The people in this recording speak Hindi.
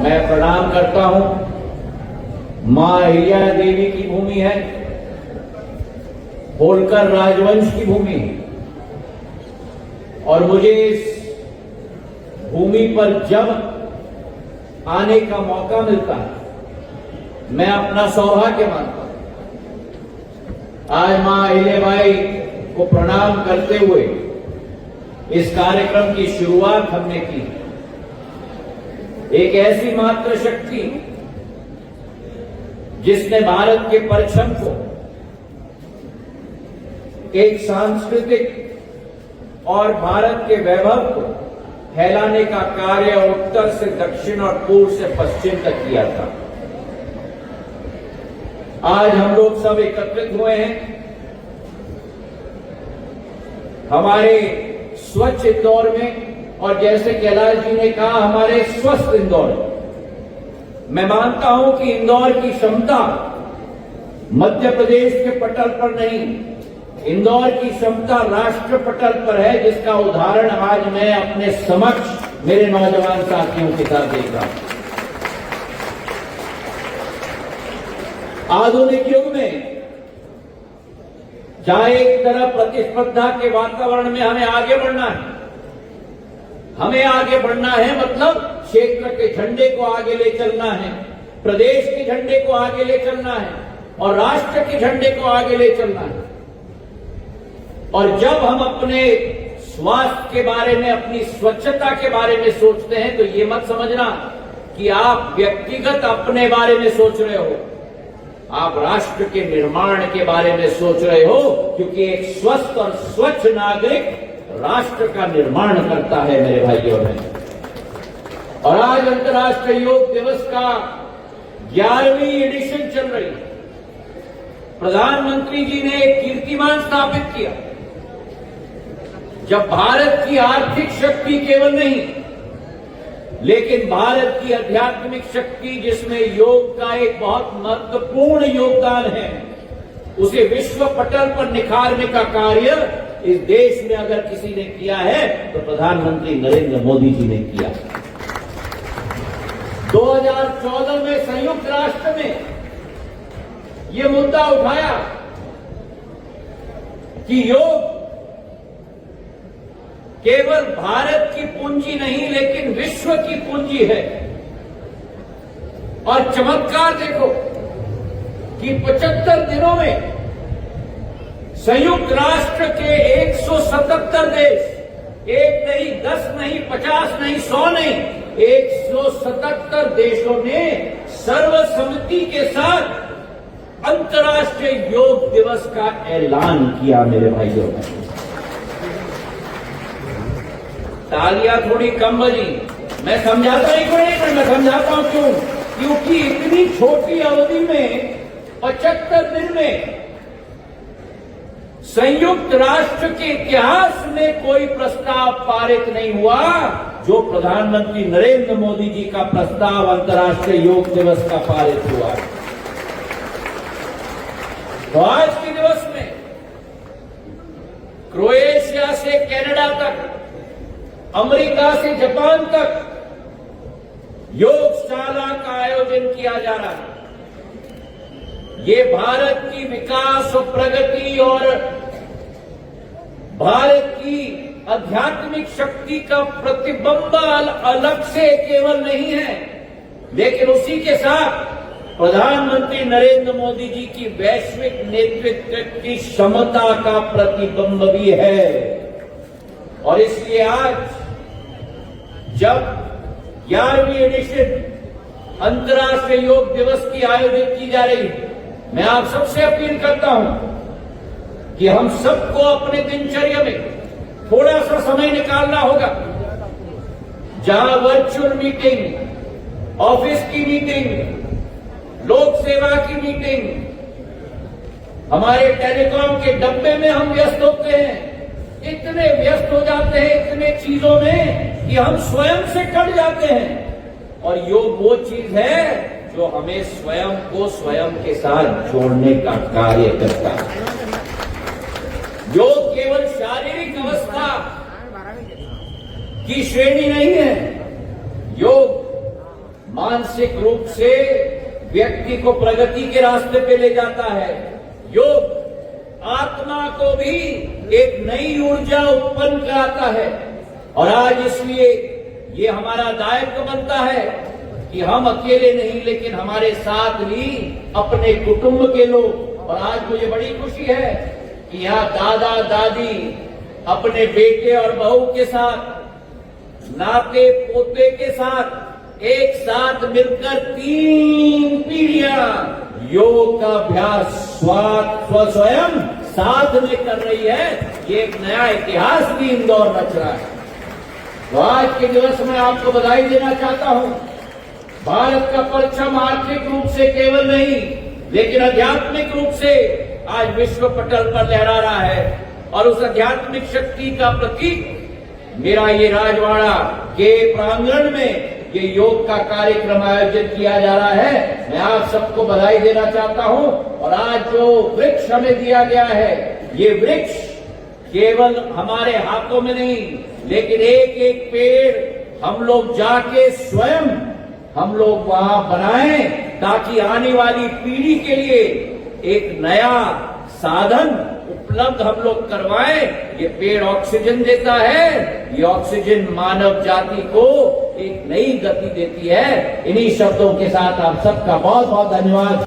मैं प्रणाम करता हूं। मां अहिल्या देवी की भूमि है, होलकर राजवंश की भूमि है, और मुझे इस भूमि पर जब आने का मौका मिलता है मैं अपना सौभाग्य मानता हूं। आज मां अहिल्याबाई को प्रणाम करते हुए इस कार्यक्रम की शुरुआत हमने की। एक ऐसी मातृशक्ति जिसने भारत के परचम को एक सांस्कृतिक और भारत के वैभव को फैलाने का कार्य उत्तर से दक्षिण और पूर्व से पश्चिम तक किया था। आज हम लोग सब एकत्रित हुए हैं हमारे स्वच्छ इंदौर में, और जैसे कैलाश जी ने कहा हमारे स्वस्थ इंदौर में। मैं मानता हूं कि इंदौर की क्षमता मध्य प्रदेश के पटल पर नहीं, इंदौर की क्षमता राष्ट्र पटल पर है, जिसका उदाहरण आज मैं अपने समक्ष मेरे नौजवान साथियों के साथ देख रहा हूं। आधुनिक युग में जहां एक तरफ प्रतिस्पर्धा के वातावरण में हमें आगे बढ़ना है, मतलब क्षेत्र के झंडे को आगे ले चलना है, प्रदेश के झंडे को आगे ले चलना है और राष्ट्र के झंडे को आगे ले चलना है। और जब हम अपने स्वास्थ्य के बारे में, अपनी स्वच्छता के बारे में सोचते हैं तो ये मत समझना कि आप व्यक्तिगत अपने बारे में सोच रहे हो, आप राष्ट्र के निर्माण के बारे में सोच रहे हो, क्योंकि एक स्वस्थ और स्वच्छ नागरिक राष्ट्र का निर्माण करता है मेरे भाइयों बहनों। और आज अंतर्राष्ट्रीय योग दिवस का 11वीं एडिशन चल रही है। प्रधानमंत्री जी ने एक कीर्तिमान स्थापित किया। जब भारत की आर्थिक शक्ति केवल नहीं, लेकिन भारत की आध्यात्मिक शक्ति, जिसमें योग का एक बहुत महत्वपूर्ण योगदान है, उसे विश्व पटल पर निखारने का कार्य इस देश में अगर किसी ने किया है तो प्रधानमंत्री नरेंद्र मोदी जी ने किया। 2014 में संयुक्त राष्ट्र में ये मुद्दा उठाया कि योग केवल भारत की पूंजी नहीं लेकिन विश्व की पूंजी है। और चमत्कार देखो कि 75 दिनों में संयुक्त राष्ट्र के 177 देश, एक नहीं, 10 नहीं, 50 नहीं, 100 नहीं, 177 देशों ने सर्वसम्मति के साथ अंतर्राष्ट्रीय योग दिवस का ऐलान किया मेरे भाइयों। तालियां थोड़ी कम बजी। मैं समझाता ही कोई नहीं, मैं समझाता हूं क्यों, क्योंकि इतनी छोटी अवधि में 75 दिन में संयुक्त राष्ट्र के इतिहास में कोई प्रस्ताव पारित नहीं हुआ जो प्रधानमंत्री नरेंद्र मोदी जी का प्रस्ताव अंतर्राष्ट्रीय योग दिवस का पारित हुआ। तो आज के दिवस में क्रोएशिया से कनाडा तक, अमेरिका से जापान तक योगशाला का आयोजन किया जा रहा है। ये भारत की विकास और प्रगति और भारत की आध्यात्मिक शक्ति का प्रतिबिंब अलग से केवल नहीं है, लेकिन उसी के साथ प्रधानमंत्री नरेंद्र मोदी जी की वैश्विक नेतृत्व की क्षमता का प्रतिबिंब भी है। और इसलिए आज जब 11वीं एडिशन अंतर्राष्ट्रीय योग दिवस की आयोजित की जा रही है, मैं आप सबसे अपील करता हूं कि हम सबको अपने दिनचर्या में थोड़ा सा समय निकालना होगा, जहां वर्चुअल मीटिंग, ऑफिस की मीटिंग, लोक सेवा की मीटिंग, हमारे टेलीकॉम के डब्बे में हम व्यस्त होते हैं, इतने व्यस्त हो जाते हैं इतने चीजों में कि हम स्वयं से कट जाते हैं। और योग वो चीज है जो हमें स्वयं को स्वयं के साथ जोड़ने का कार्य करता है। योग केवल शारीरिक अवस्था की श्रेणी नहीं है, योग मानसिक रूप से व्यक्ति को प्रगति के रास्ते पे ले जाता है। योग आत्मा को भी एक नई ऊर्जा उत्पन्न कराता है। और आज इसलिए ये हमारा दायित्व बनता है कि हम अकेले नहीं, लेकिन हमारे साथ भी अपने कुटुंब के लोग। और आज मुझे बड़ी खुशी है कि यहाँ दादा दादी अपने बेटे और बहू के साथ, नाते पोते के साथ एक साथ मिलकर 3 पीढ़ियां योग का अभ्यास स्वयं साथ में कर रही है। ये एक नया इतिहास भी इंदौर रच रहा है। तो आज के दिवस में आपको बधाई देना चाहता हूं। भारत का परचम आर्थिक रूप से केवल नहीं, लेकिन आध्यात्मिक रूप से आज विश्व पटल पर लहरा रहा है। और उस आध्यात्मिक शक्ति का प्रतीक मेरा ये राजवाड़ा के प्रांगण में ये योग का कार्यक्रम आयोजित किया जा रहा है। मैं आप सबको बधाई देना चाहता हूं। और आज जो वृक्ष हमें दिया गया है, ये वृक्ष केवल हमारे हाथों में नहीं, लेकिन एक एक पेड़ हम लोग जाके स्वयं हम लोग वहां बनाएं, ताकि आने वाली पीढ़ी के लिए एक नया साधन उपलब्ध हम लोग करवाएं। ये पेड़ ऑक्सीजन देता है, ये ऑक्सीजन मानव जाति को एक नई गति देती है। इन्हीं शब्दों के साथ आप सबका बहुत बहुत धन्यवाद।